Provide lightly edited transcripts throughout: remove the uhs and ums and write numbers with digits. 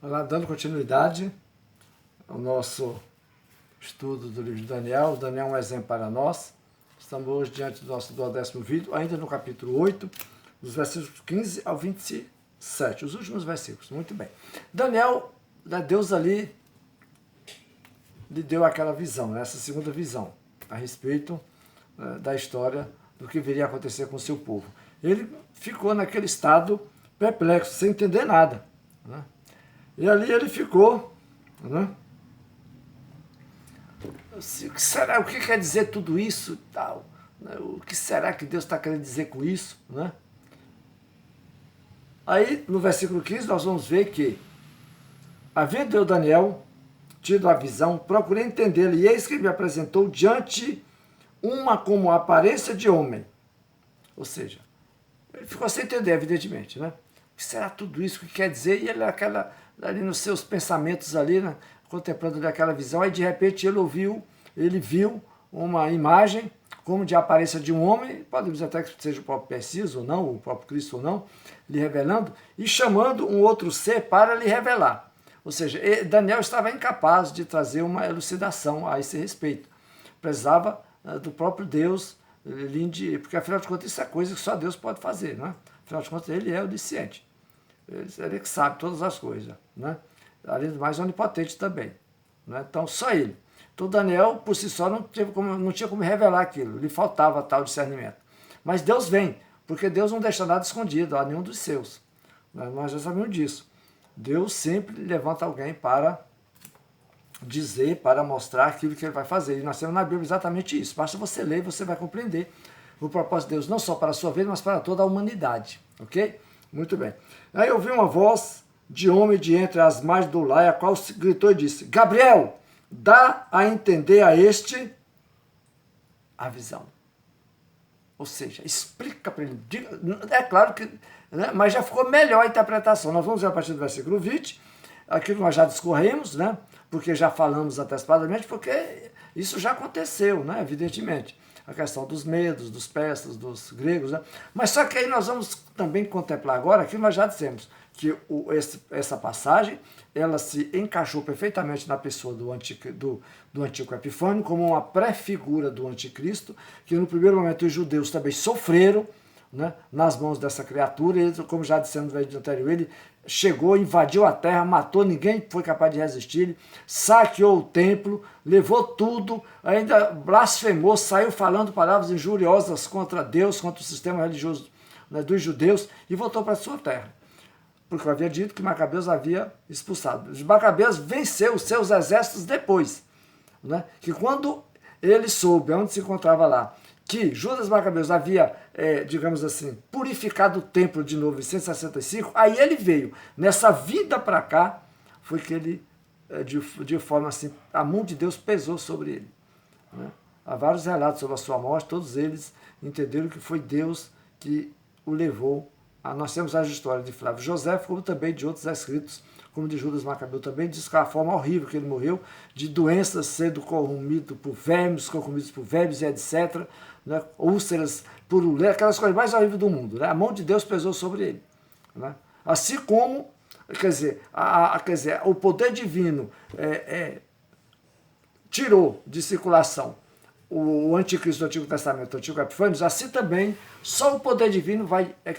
Olá, dando continuidade ao nosso estudo do livro de Daniel. O Daniel é um exemplo para nós. Estamos hoje diante do nosso 12º vídeo, ainda no capítulo 8, dos versículos 15 ao 27, os últimos versículos. Muito bem. Daniel, Deus ali lhe deu aquela visão, essa segunda visão, a respeito da história do que viria a acontecer com o seu povo. Ele ficou naquele estado perplexo, sem entender nada, né? E ali ele ficou, né? O que quer dizer tudo isso? Tal, né? O que será que Deus está querendo dizer com isso? Né? Aí, no versículo 15, nós vamos ver que, havendo eu, Daniel, tido a visão, procurei entendê-la, e eis que me apresentou diante uma como a aparência de homem. Ou seja, ele ficou sem entender, evidentemente, né? O que será tudo isso? O que quer dizer? E ele, ali nos seus pensamentos ali, né, contemplando aquela visão, aí de repente ele viu uma imagem como de aparência de um homem, podemos até que seja o próprio Persis ou não, o próprio Cristo ou não, lhe revelando, e chamando um outro ser para lhe revelar. Ou seja, Daniel estava incapaz de trazer uma elucidação a esse respeito. Precisava do próprio Deus, porque afinal de contas isso é coisa que só Deus pode fazer, né? Afinal de contas ele é onisciente. Ele que sabe todas as coisas, né? Além do mais, onipotente também, né? Então, só ele. Então, Daniel, por si só, não tinha como revelar aquilo, lhe faltava tal discernimento. Mas Deus vem, porque Deus não deixa nada escondido a nenhum dos seus. Nós já sabemos disso. Deus sempre levanta alguém para dizer, para mostrar aquilo que ele vai fazer. E nós temos na Bíblia exatamente isso. Basta você ler e você vai compreender o propósito de Deus, não só para a sua vida, mas para toda a humanidade. Ok? Muito bem. Aí eu ouvi uma voz de homem de entre as margens do lago, a qual gritou e disse: Gabriel, dá a entender a este a visão. Ou seja, explica para ele. É claro que, né, mas já ficou melhor a interpretação. Nós vamos ver a partir do versículo 20, aquilo que nós já discorremos, né, porque já falamos antecipadamente, porque isso já aconteceu, né, evidentemente. A questão dos medos, dos persas, dos gregos, né? Mas só que aí nós vamos também contemplar agora aquilo que nós já dissemos, que essa passagem, ela se encaixou perfeitamente na pessoa do Antíoco Epifânio, como uma pré-figura do anticristo, que no primeiro momento os judeus também sofreram, né, nas mãos dessa criatura. Ele, como já dissemos no vídeo anterior, ele chegou, invadiu a terra, matou, ninguém foi capaz de resistir, ele saqueou o templo, levou tudo, ainda blasfemou, saiu falando palavras injuriosas contra Deus, contra o sistema religioso, né, dos judeus, e voltou para a sua terra. Porque eu havia dito que Macabeus havia expulsado. Os Macabeus venceu os seus exércitos depois, né, que quando ele soube onde se encontrava lá, que Judas Macabeus havia, digamos assim, purificado o templo de novo em 165, aí ele veio. Nessa vida para cá, foi que ele, de forma assim, a mão de Deus pesou sobre ele, né? Há vários relatos sobre a sua morte, todos eles entenderam que foi Deus que o levou. Nós temos as histórias de Flávio José, como também de outros escritos, como de Judas Macabeu também, diz que a forma horrível que ele morreu, de doenças sendo corromido por vermes, corromidos por vermes e etc., né? Úlceras, purulé, aquelas coisas mais horríveis do mundo, né? A mão de Deus pesou sobre ele, né? Assim como, quer dizer, o poder divino tirou de circulação o anticristo do Antigo Testamento, o Antigo Epifânio, assim também só o poder divino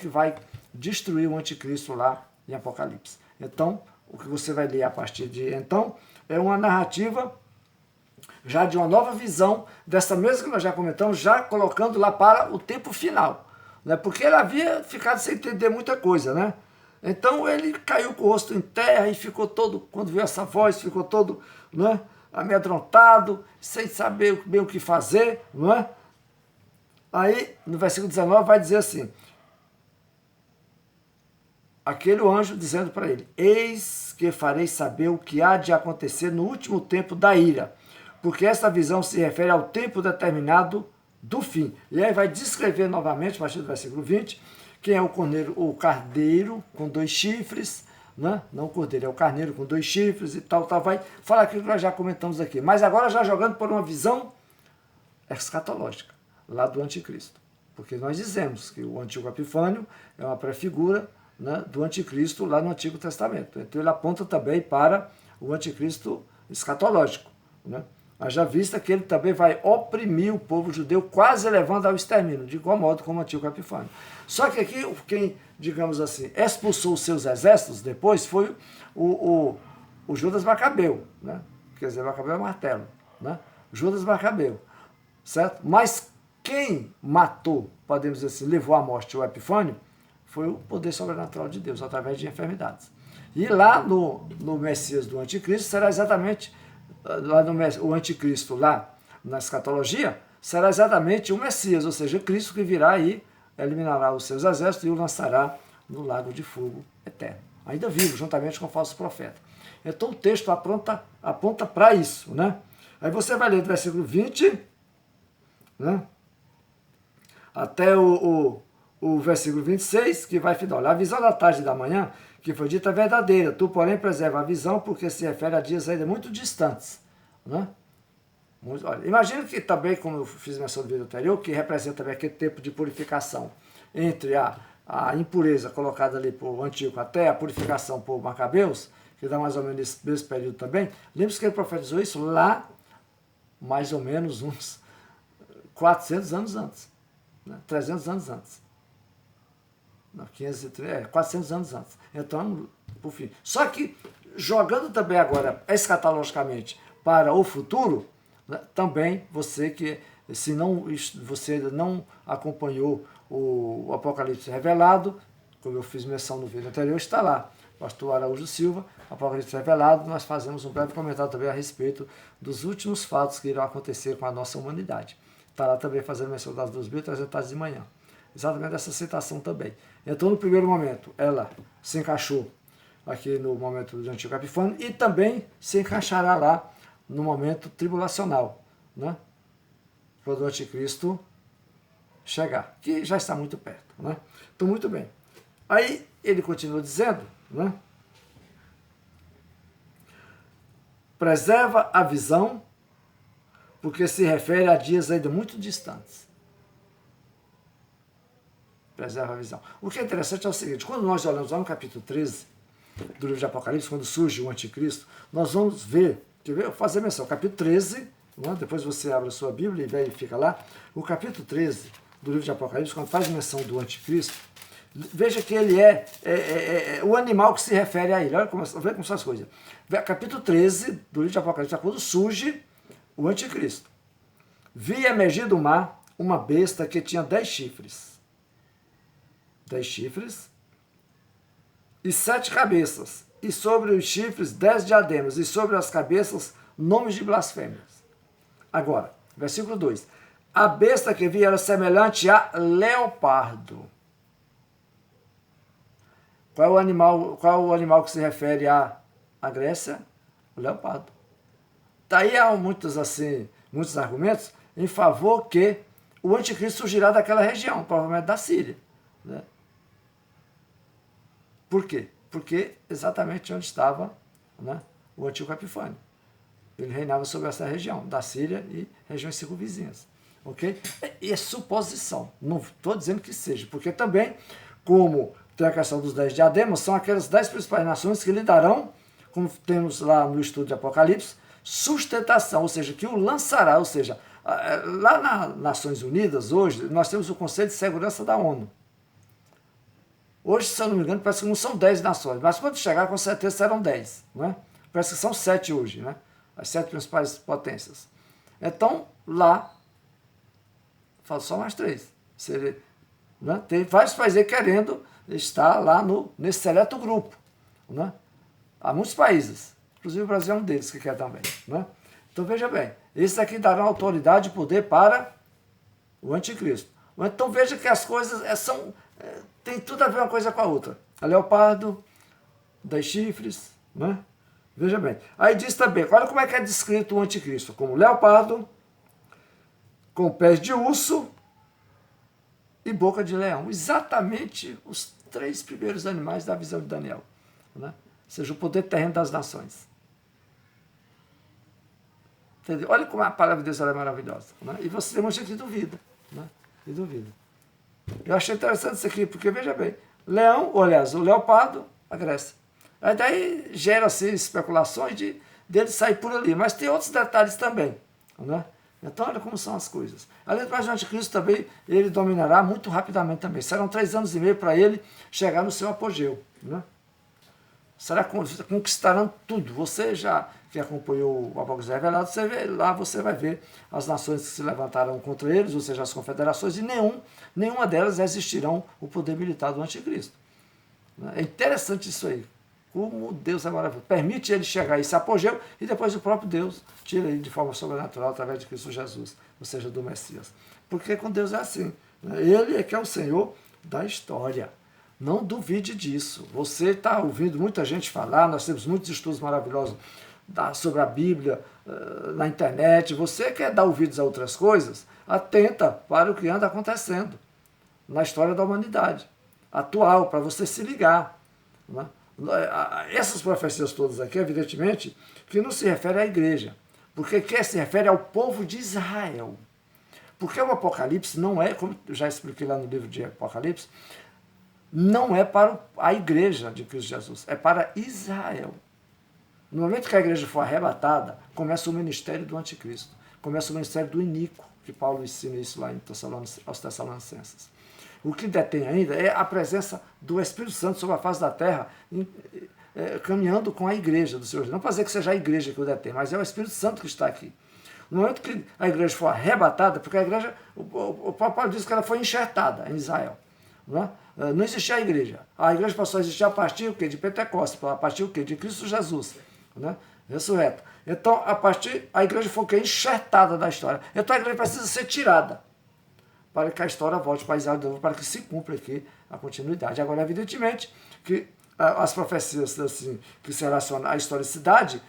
que vai destruir o anticristo lá em Apocalipse. Então, o que você vai ler a partir de então é uma narrativa já de uma nova visão, dessa mesma que nós já comentamos, já colocando lá para o tempo final, né? Porque ele havia ficado sem entender muita coisa, né? Então ele caiu com o rosto em terra e ficou todo, quando viu essa voz, ficou todo, né, amedrontado, sem saber bem o que fazer, não é? Aí, no versículo 19, vai dizer assim: aquele anjo dizendo para ele: eis que farei saber o que há de acontecer no último tempo da ira, porque esta visão se refere ao tempo determinado do fim. E aí vai descrever novamente, a partir do versículo 20, quem é o carneiro com 2 chifres, né? Não o cordeiro, é o carneiro com 2 chifres e tal, vai falar aquilo que nós já comentamos aqui. Mas agora já jogando por uma visão escatológica, lá do anticristo. Porque nós dizemos que o Antíoco Epifânio é uma pré-figura né, do anticristo lá no Antigo Testamento. Então ele aponta também para o anticristo escatológico, né? Haja vista que ele também vai oprimir o povo judeu, quase levando ao extermínio, de igual modo como o Antíoco Epifânio. Só que aqui, quem, digamos assim, expulsou os seus exércitos depois foi o Judas Macabeu, né? Quer dizer, Macabeu é martelo, né? Judas Macabeu, certo? Mas quem matou, podemos dizer assim, levou à morte o Epifânio, foi o poder sobrenatural de Deus, através de enfermidades. E lá no Messias do Anticristo será exatamente, lá o Anticristo, lá na escatologia, será exatamente o Messias, ou seja, Cristo que virá e eliminará os seus exércitos e o lançará no lago de fogo eterno. Ainda vivo, juntamente com o falso profeta. Então o texto aponta para isso, né? Aí você vai ler do versículo 20, né? Até o versículo 26, que vai final. A visão da tarde e da manhã, que foi dita, é verdadeira. Tu, porém, preserva a visão, porque se refere a dias ainda muito distantes, né? Olha, imagina que também, como eu fiz menção no vídeo anterior, que representa também aquele tempo de purificação entre a impureza colocada ali por Antíoco até a purificação por Macabeus, que dá mais ou menos esse mesmo período também. Lembre-se que ele profetizou isso lá, mais ou menos uns 400 anos antes, né? 300 anos antes. Não, 400 anos antes. Então, por fim. Só que, jogando também agora escatologicamente para o futuro, né, também você que, se não, você não acompanhou o Apocalipse Revelado, como eu fiz menção no vídeo anterior, está lá. Pastor Araújo Silva, Apocalipse Revelado, nós fazemos um breve comentário também a respeito dos últimos fatos que irão acontecer com a nossa humanidade. Está lá também fazendo menção das 2.300 tardes de manhã. Exatamente essa citação também. Então, no primeiro momento, ela se encaixou aqui no momento do Antíoco Epifânio e também se encaixará lá no momento tribulacional, né? Quando o anticristo chegar, que já está muito perto, né? Então, muito bem. Aí, ele continua dizendo, né? Preserva a visão, porque se refere a dias ainda muito distantes. Preserva a visão. O que é interessante é o seguinte, quando nós olhamos lá no capítulo 13 do livro de Apocalipse, quando surge o anticristo, nós vamos ver, fazer menção, capítulo 13, né? Depois você abre a sua Bíblia e verifica lá, o capítulo 13 do livro de Apocalipse, quando faz menção do anticristo, veja que ele é o animal que se refere a ele. Olha como são as coisas. Capítulo 13 do livro de Apocalipse, quando surge o anticristo. Vi emergir do mar uma besta que tinha 10 chifres. 10 chifres e 7 cabeças, e sobre os chifres 10 diademas, e sobre as cabeças nomes de blasfêmias. Agora, versículo 2. A besta que vi era semelhante a leopardo. Qual é o animal que se refere à Grécia? O leopardo. Daí há muitos argumentos em favor que o anticristo surgirá daquela região, provavelmente da Síria, né? Por quê? Porque exatamente onde estava, né, o Antíoco Epifânio. Ele reinava sobre essa região, da Síria e regiões circunvizinhas. Ok? E é suposição. Não estou dizendo que seja, porque também, como tem a questão dos 10 diademas, são aquelas 10 principais nações que lhe darão, como temos lá no estudo de Apocalipse, sustentação, ou seja, que o lançará, ou seja, lá nas Nações Unidas, hoje, nós temos o Conselho de Segurança da ONU. Hoje, se eu não me engano, parece que não são 10 nações, mas quando chegar, com certeza serão 10. Né? Parece que são 7 hoje, né? As 7 principais potências. Então, lá, falta só mais 3. Né? Tem vários países querendo estar lá nesse seleto grupo. Né? Há muitos países, inclusive o Brasil é um deles que quer também. Né? Então, veja bem, esses aqui darão autoridade e poder para o anticristo. Então, veja que as coisas tem tudo a ver uma coisa com a outra. A leopardo, 10 chifres, né? Veja bem. Aí diz também, olha como é que é descrito o anticristo. Como leopardo, com pés de urso e boca de leão. Exatamente os 3 primeiros animais da visão de Daniel. Né? Ou seja, o poder terreno das nações. Entendeu? Olha como a palavra de Deus é maravilhosa. Né? E você tem muita gente que duvida. Né? E duvida. Eu achei interessante isso aqui, porque veja bem, leão, ou aliás, o leopardo, a Grécia. Aí daí gera-se especulações dele sair por ali. Mas tem outros detalhes também. Né? Então, olha como são as coisas. Além do mais, o anticristo também, ele dominará muito rapidamente também. Serão 3 anos e meio para ele chegar no seu apogeu. Né? Conquistarão tudo. Você já que acompanhou o Apocalipse Revelado, você vê, lá você vai ver as nações que se levantarão contra eles, ou seja, as confederações, e nenhuma delas resistirão o poder militar do anticristo. É interessante isso aí. Como Deus agora permite ele chegar a esse apogeu e depois o próprio Deus tira ele de forma sobrenatural através de Cristo Jesus, ou seja, do Messias. Porque com Deus é assim. Ele é que é o Senhor da história. Não duvide disso. Você está ouvindo muita gente falar, nós temos muitos estudos maravilhosos sobre a Bíblia na internet. Você quer dar ouvidos a outras coisas? Atenta para o que anda acontecendo na história da humanidade atual, para você se ligar. Né? Essas profecias todas aqui, evidentemente, que não se refere à igreja, porque que se refere ao povo de Israel. Porque o Apocalipse não é, como eu já expliquei lá no livro de Apocalipse, não é para a igreja de Cristo Jesus, é para Israel. No momento que a igreja for arrebatada, começa o ministério do anticristo, começa o ministério do iníquo, que Paulo ensina isso lá aos Tessalonicenses. O que detém ainda é a presença do Espírito Santo sobre a face da terra, caminhando com a igreja do Senhor. Não para dizer que seja a igreja que o detém, mas é o Espírito Santo que está aqui. No momento que a igreja for arrebatada, porque a igreja, o Paulo diz que ela foi enxertada em Israel. Não existia a igreja. A igreja passou a existir a partir de Pentecostes, a partir de Cristo Jesus, ressurreto. Então, a igreja foi enxertada da história. Então, a igreja precisa ser tirada para que a história volte para Israel de novo, para que se cumpra aqui a continuidade. Agora, evidentemente, que as profecias assim, que se relacionam à historicidade,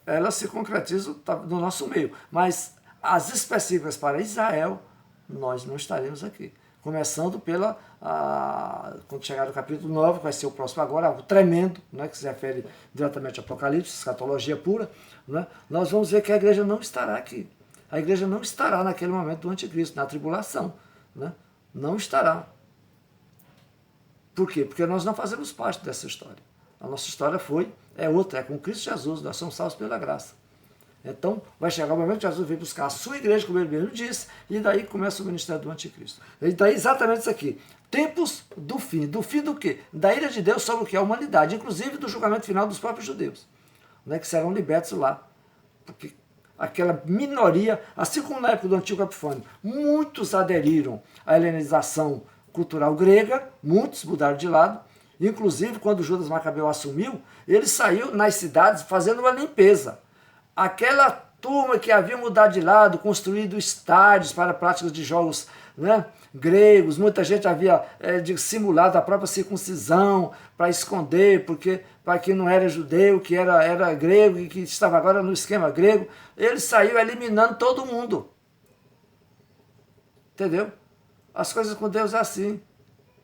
elas se concretizam no nosso meio. Mas as específicas para Israel, nós não estaremos aqui. Começando quando chegar no capítulo 9, que vai ser o próximo agora, algo tremendo, que se refere diretamente ao Apocalipse, escatologia pura, nós vamos ver que a igreja não estará aqui. A igreja não estará naquele momento do anticristo, na tribulação. Não estará. Por quê? Porque nós não fazemos parte dessa história. A nossa história é outra, é com Cristo Jesus, nós somos salvos pela graça. Então, vai chegar o momento que Jesus vem buscar a sua igreja, como ele mesmo disse, e daí começa o ministério do anticristo. E daí exatamente isso aqui. Tempos do fim. Do fim do quê? Da ira de Deus sobre o que é a humanidade, inclusive do julgamento final dos próprios judeus, que serão libertos lá. Porque aquela minoria, assim como na época do Antigo Epifânio, muitos aderiram à helenização cultural grega, muitos mudaram de lado, inclusive quando Judas Macabeu assumiu, ele saiu nas cidades fazendo uma limpeza. Aquela turma que havia mudado de lado, construído estádios para práticas de jogos gregos, muita gente havia simulado a própria circuncisão para esconder, para quem não era judeu, que era grego e que estava agora no esquema grego, ele saiu eliminando todo mundo. Entendeu? As coisas com Deus é assim,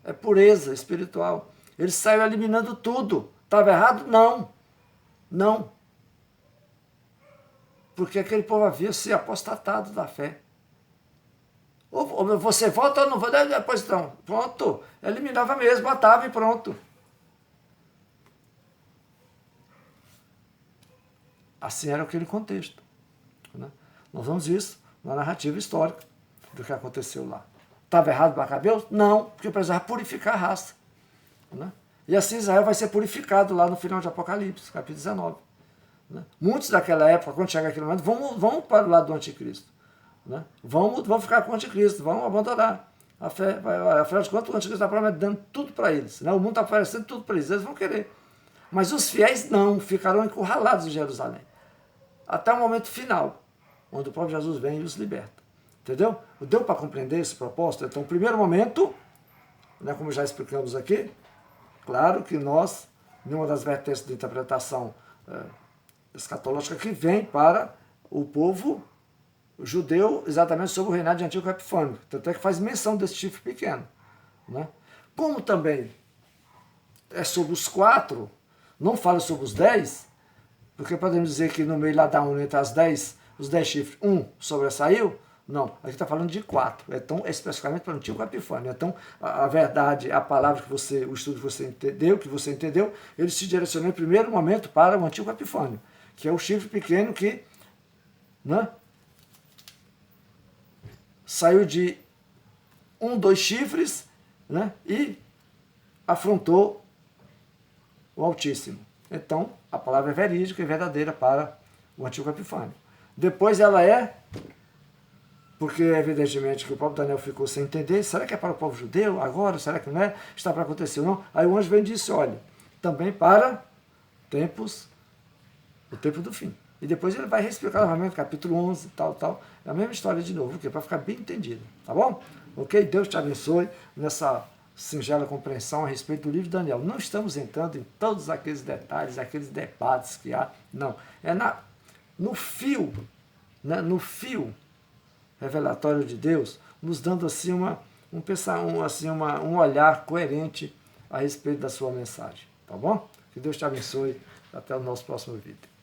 é pureza espiritual. Ele saiu eliminando tudo. Estava errado? Não. Não. Porque aquele povo havia se apostatado da fé. Ou você volta ou não volta, depois então, pronto, eliminava mesmo, matava e pronto. Assim era aquele contexto. Nós vamos ver isso na narrativa histórica do que aconteceu lá. Estava errado Macabeus? Não, porque precisava purificar a raça. E assim Israel vai ser purificado lá no final de Apocalipse, capítulo 19. Muitos daquela época, quando chegar aquele momento, vão para o lado do anticristo. Vão ficar com o anticristo, vão abandonar a fé. Afinal de contas, o anticristo está prometendo dando tudo para eles. O mundo está oferecendo tudo para eles vão querer. Mas os fiéis não, ficarão encurralados em Jerusalém. Até o momento final, onde o próprio Jesus vem e os liberta. Entendeu? Deu para compreender esse propósito? Então, o primeiro momento, como já explicamos aqui, claro que nós, numa das vertentes de interpretação escatológica que vem para o povo judeu, exatamente sob o reinado de Antíoco Epifânio. Tanto é que faz menção desse chifre pequeno. Como também é sobre os 4, não fala sobre os 10, porque podemos dizer que no meio lá da união entre os 10 chifres, um sobressaiu, Não, aqui está falando de 4. Então, especificamente para o Antíoco Epifânio. Então, a verdade, a palavra que você, o estudo que você entendeu, ele se direcionou em primeiro momento para o Antíoco Epifânio, que é o chifre pequeno que, né, saiu de 2 chifres, né, e afrontou o Altíssimo. Então, a palavra é verídica e verdadeira para o Antíoco Epifânio. Depois ela é, porque evidentemente que o próprio Daniel ficou sem entender, será que é para o povo judeu agora? Será que não é? Está para acontecer ou não? Aí o anjo vem e disse, olha, também para o tempo do fim. E depois ele vai explicar novamente, capítulo 11, tal. É a mesma história de novo, para ficar bem entendido. Tá bom? Ok? Deus te abençoe nessa singela compreensão a respeito do livro de Daniel. Não estamos entrando em todos aqueles detalhes, aqueles debates que há. Não. É no fio, né, no fio revelatório de Deus, nos dando assim um olhar coerente a respeito da sua mensagem. Tá bom? Que Deus te abençoe. Até o nosso próximo vídeo.